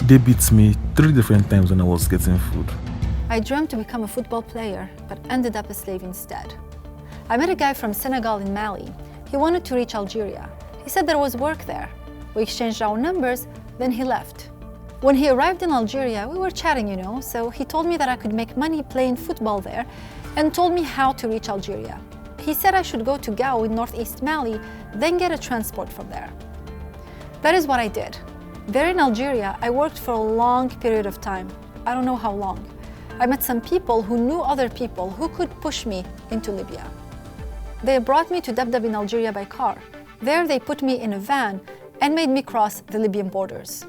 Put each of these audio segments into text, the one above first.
They beat me 3 different times when I was getting food. I dreamt to become a football player, but ended up a slave instead. I met a guy from Senegal in Mali. He wanted to reach Algeria. He said there was work there. We exchanged our numbers, then he left. When he arrived in Algeria, we were chatting, so he told me that I could make money playing football there and told me how to reach Algeria. He said I should go to Gao in northeast Mali, then get a transport from there. That is what I did. There in Algeria, I worked for a long period of time. I don't know how long. I met some people who knew other people who could push me into Libya. They brought me to Dab in Algeria by car. There they put me in a van and made me cross the Libyan borders.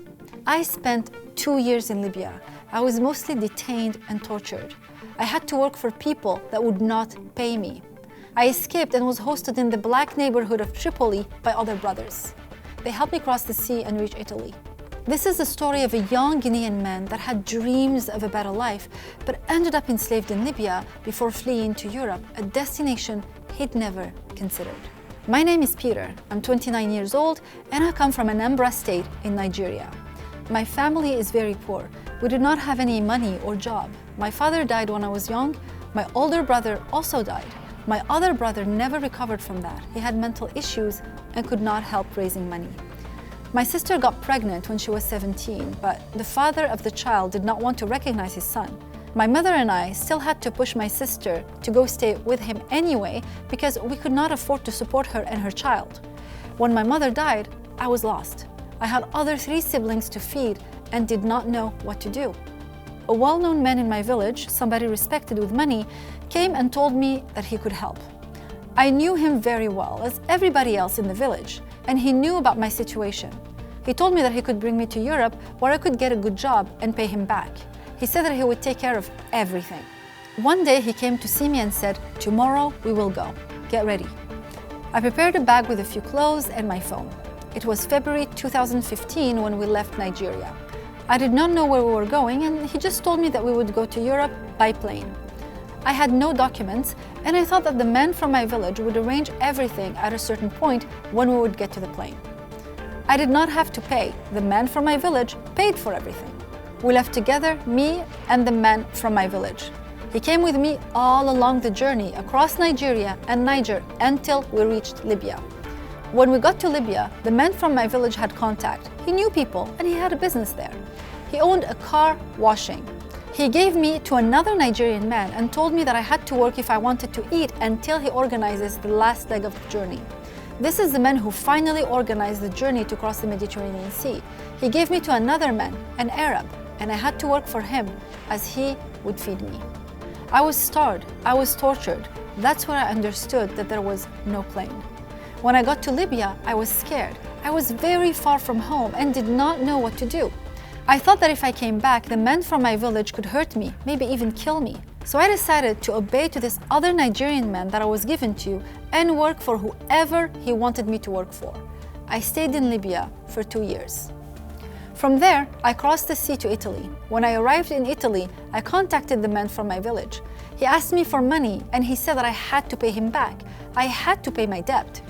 I spent 2 years in Libya. I was mostly detained and tortured. I had to work for people that would not pay me. I escaped and was hosted in the black neighborhood of Tripoli by other brothers. They helped me cross the sea and reach Italy. This is the story of a young Guinean man that had dreams of a better life, but ended up enslaved in Libya before fleeing to Europe, a destination he'd never considered. My name is Peter. I'm 29 years old, and I come from Anambra State in Nigeria. My family is very poor. We did not have any money or job. My father died when I was young. My older brother also died. My other brother never recovered from that. He had mental issues and could not help raising money. My sister got pregnant when she was 17, but the father of the child did not want to recognize his son. My mother and I still had to push my sister to go stay with him anyway because we could not afford to support her and her child. When my mother died, I was lost. I had other 3 siblings to feed and did not know what to do. A well-known man in my village, somebody respected with money, came and told me that he could help. I knew him very well, as everybody else in the village, and he knew about my situation. He told me that he could bring me to Europe where I could get a good job and pay him back. He said that he would take care of everything. One day he came to see me and said, "Tomorrow we will go. Get ready." I prepared a bag with a few clothes and my phone. It was February 2015 when we left Nigeria. I did not know where we were going, and he just told me that we would go to Europe by plane. I had no documents, and I thought that the man from my village would arrange everything at a certain point when we would get to the plane. I did not have to pay. The man from my village paid for everything. We left together, me and the man from my village. He came with me all along the journey across Nigeria and Niger until we reached Libya. When we got to Libya, the man from my village had contact. He knew people and he had a business there. He owned a car washing. He gave me to another Nigerian man and told me that I had to work if I wanted to eat until he organizes the last leg of the journey. This is the man who finally organized the journey to cross the Mediterranean Sea. He gave me to another man, an Arab, and I had to work for him as he would feed me. I was starved, I was tortured. That's where I understood that there was no plane. When I got to Libya, I was scared. I was very far from home and did not know what to do. I thought that if I came back, the men from my village could hurt me, maybe even kill me. So I decided to obey to this other Nigerian man that I was given to and work for whoever he wanted me to work for. I stayed in Libya for 2 years. From there, I crossed the sea to Italy. When I arrived in Italy, I contacted the man from my village. He asked me for money and he said that I had to pay him back. I had to pay my debt.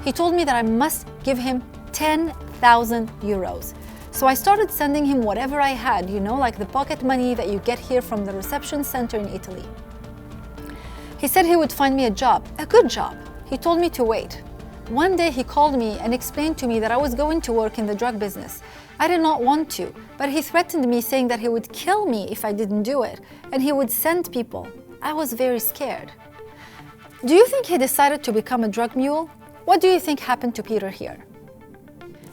He told me that I must give him 10,000 euros. So I started sending him whatever I had, like the pocket money that you get here from the reception center in Italy. He said he would find me a job, a good job. He told me to wait. One day he called me and explained to me that I was going to work in the drug business. I did not want to, but he threatened me saying that he would kill me if I didn't do it, and he would send people. I was very scared. Do you think he decided to become a drug mule? What do you think happened to Peter here?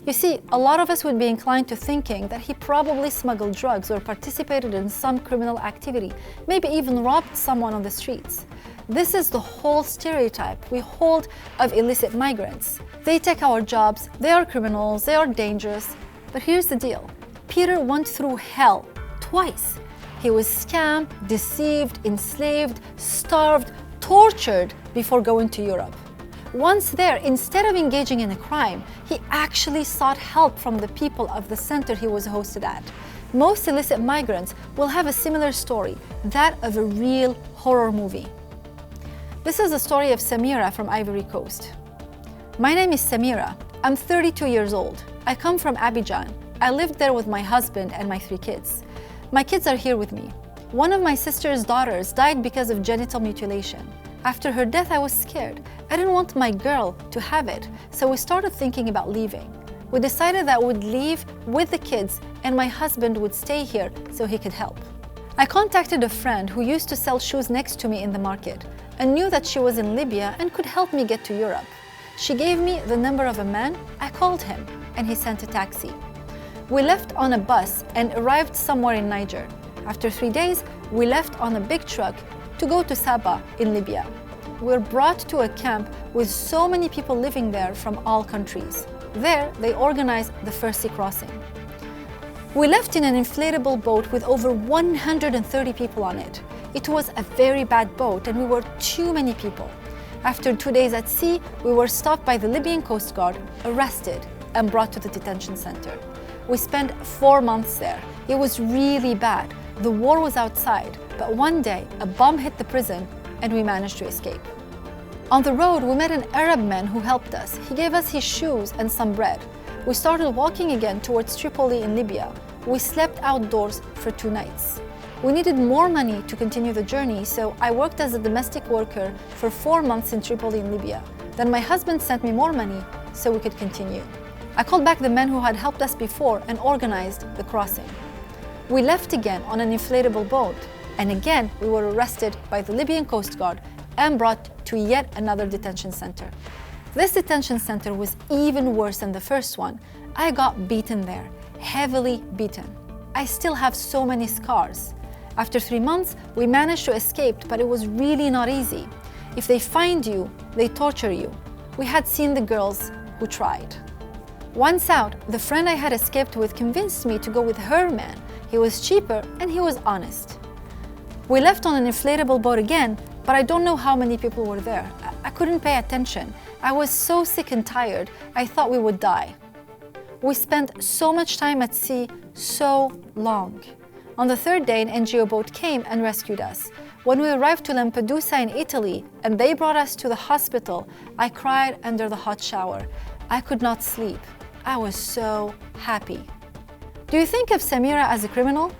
You see, a lot of us would be inclined to thinking that he probably smuggled drugs or participated in some criminal activity, maybe even robbed someone on the streets. This is the whole stereotype we hold of illicit migrants. They take our jobs, they are criminals, they are dangerous. But here's the deal. Peter went through hell twice. He was scammed, deceived, enslaved, starved, tortured before going to Europe. Once there, instead of engaging in a crime, he actually sought help from the people of the center he was hosted at. Most illicit migrants will have a similar story, that of a real horror movie. This is the story of Samira from Ivory Coast. My name is Samira. I'm 32 years old. I come from Abidjan. I lived there with my husband and my 3 kids. My kids are here with me. One of my sister's daughters died because of genital mutilation. After her death, I was scared. I didn't want my girl to have it, so we started thinking about leaving. We decided that we'd leave with the kids and my husband would stay here so he could help. I contacted a friend who used to sell shoes next to me in the market and knew that she was in Libya and could help me get to Europe. She gave me the number of a man. I called him and he sent a taxi. We left on a bus and arrived somewhere in Niger. After 3 days, we left on a big truck to go to Saba in Libya. We were brought to a camp with so many people living there from all countries. There, they organized the first sea crossing. We left in an inflatable boat with over 130 people on it. It was a very bad boat and we were too many people. After 2 days at sea, we were stopped by the Libyan Coast Guard, arrested, and brought to the detention center. We spent 4 months there. It was really bad. The war was outside, but one day a bomb hit the prison and we managed to escape. On the road, we met an Arab man who helped us. He gave us his shoes and some bread. We started walking again towards Tripoli in Libya. We slept outdoors for 2 nights. We needed more money to continue the journey, so I worked as a domestic worker for 4 months in Tripoli in Libya. Then my husband sent me more money so we could continue. I called back the men who had helped us before and organized the crossing. We left again on an inflatable boat, and again we were arrested by the Libyan Coast Guard and brought to yet another detention center. This detention center was even worse than the first one. I got beaten there, heavily beaten. I still have so many scars. After 3 months, we managed to escape, but it was really not easy. If they find you, they torture you. We had seen the girls who tried. Once out, the friend I had escaped with convinced me to go with her man. He was cheaper and he was honest. We left on an inflatable boat again, but I don't know how many people were there. I couldn't pay attention. I was so sick and tired, I thought we would die. We spent so much time at sea, so long. On the 3rd day, an NGO boat came and rescued us. When we arrived to Lampedusa in Italy and they brought us to the hospital, I cried under the hot shower. I could not sleep. I was so happy. Do you think of Samira as a criminal?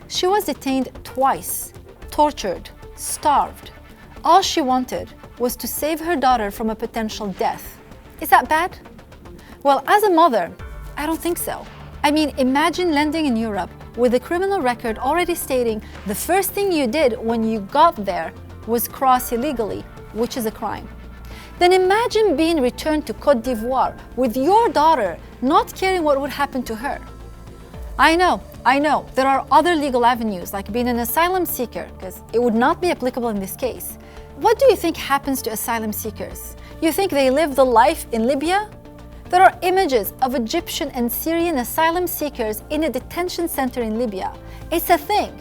She was detained twice, tortured, starved. All she wanted was to save her daughter from a potential death. Is that bad? Well, as a mother, I don't think so. I mean, imagine landing in Europe with a criminal record already stating the first thing you did when you got there was cross illegally, which is a crime. Then imagine being returned to Côte d'Ivoire with your daughter, not caring what would happen to her. I know, there are other legal avenues like being an asylum seeker, because it would not be applicable in this case. What do you think happens to asylum seekers? You think they live the life in Libya? There are images of Egyptian and Syrian asylum seekers in a detention center in Libya. It's a thing.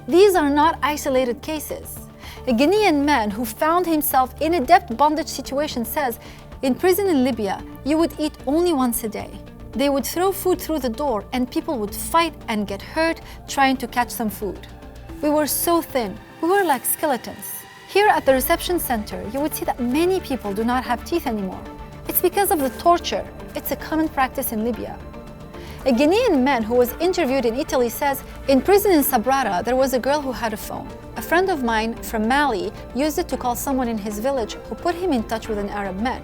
These are not isolated cases. A Guinean man who found himself in a debt bondage situation says, in prison in Libya, you would eat only once a day. They would throw food through the door and people would fight and get hurt trying to catch some food. We were so thin, we were like skeletons. Here at the reception center, you would see that many people do not have teeth anymore. It's because of the torture. It's a common practice in Libya. A Guinean man who was interviewed in Italy says, in prison in Sabrata, there was a girl who had a phone. A friend of mine from Mali used it to call someone in his village who put him in touch with an Arab man.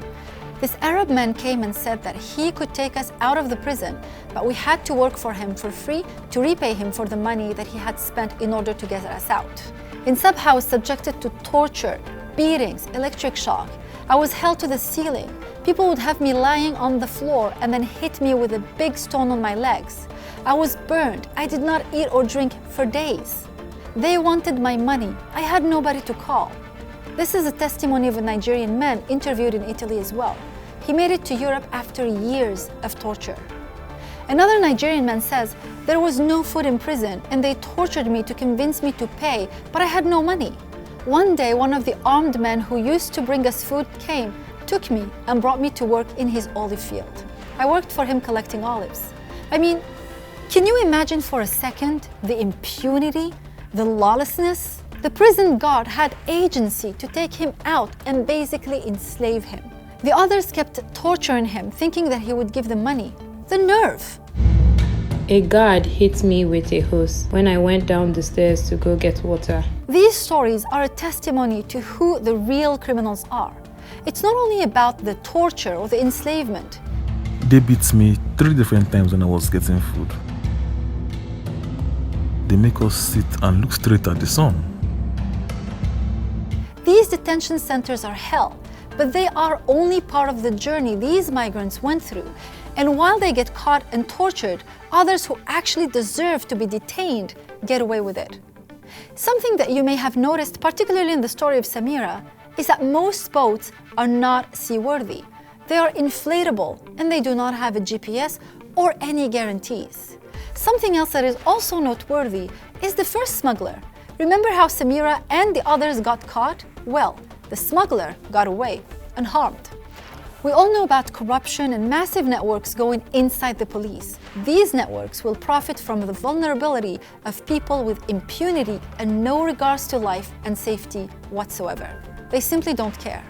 This Arab man came and said that he could take us out of the prison, but we had to work for him for free to repay him for the money that he had spent in order to get us out. In Sabha, I was subjected to torture, beatings, electric shock. I was held to the ceiling. People would have me lying on the floor and then hit me with a big stone on my legs. I was burned. I did not eat or drink for days. They wanted my money. I had nobody to call. This is a testimony of a Nigerian man interviewed in Italy as well. He made it to Europe after years of torture. Another Nigerian man says, there was no food in prison and they tortured me to convince me to pay, but I had no money. One day, one of the armed men who used to bring us food came, took me and brought me to work in his olive field. I worked for him collecting olives. I mean, can you imagine for a second the impunity, the lawlessness? The prison guard had agency to take him out and basically enslave him. The others kept torturing him, thinking that he would give them money. The nerve! A guard hit me with a hose when I went down the stairs to go get water. These stories are a testimony to who the real criminals are. It's not only about the torture or the enslavement. They beat me 3 different times when I was getting food. They make us sit and look straight at the sun. These detention centers are hell, but they are only part of the journey these migrants went through. And while they get caught and tortured, others who actually deserve to be detained get away with it. Something that you may have noticed, particularly in the story of Samira, is that most boats are not seaworthy. They are inflatable and they do not have a GPS or any guarantees. Something else that is also noteworthy is the first smuggler. Remember how Samira and the others got caught? Well, the smuggler got away unharmed. We all know about corruption and massive networks going inside the police. These networks will profit from the vulnerability of people with impunity and no regards to life and safety whatsoever. They simply don't care.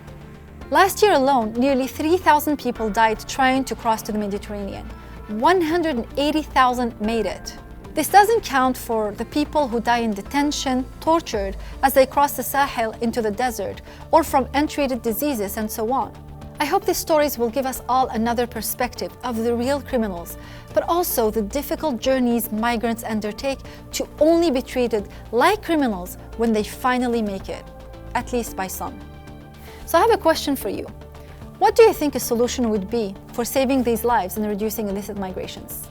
Last year alone, nearly 3,000 people died trying to cross to the Mediterranean. 180,000 made it. This doesn't count for the people who die in detention, tortured as they cross the Sahel into the desert, or from untreated diseases and so on. I hope these stories will give us all another perspective of the real criminals, but also the difficult journeys migrants undertake to only be treated like criminals when they finally make it, at least by some. So I have a question for you. What do you think a solution would be for saving these lives and reducing illicit migrations?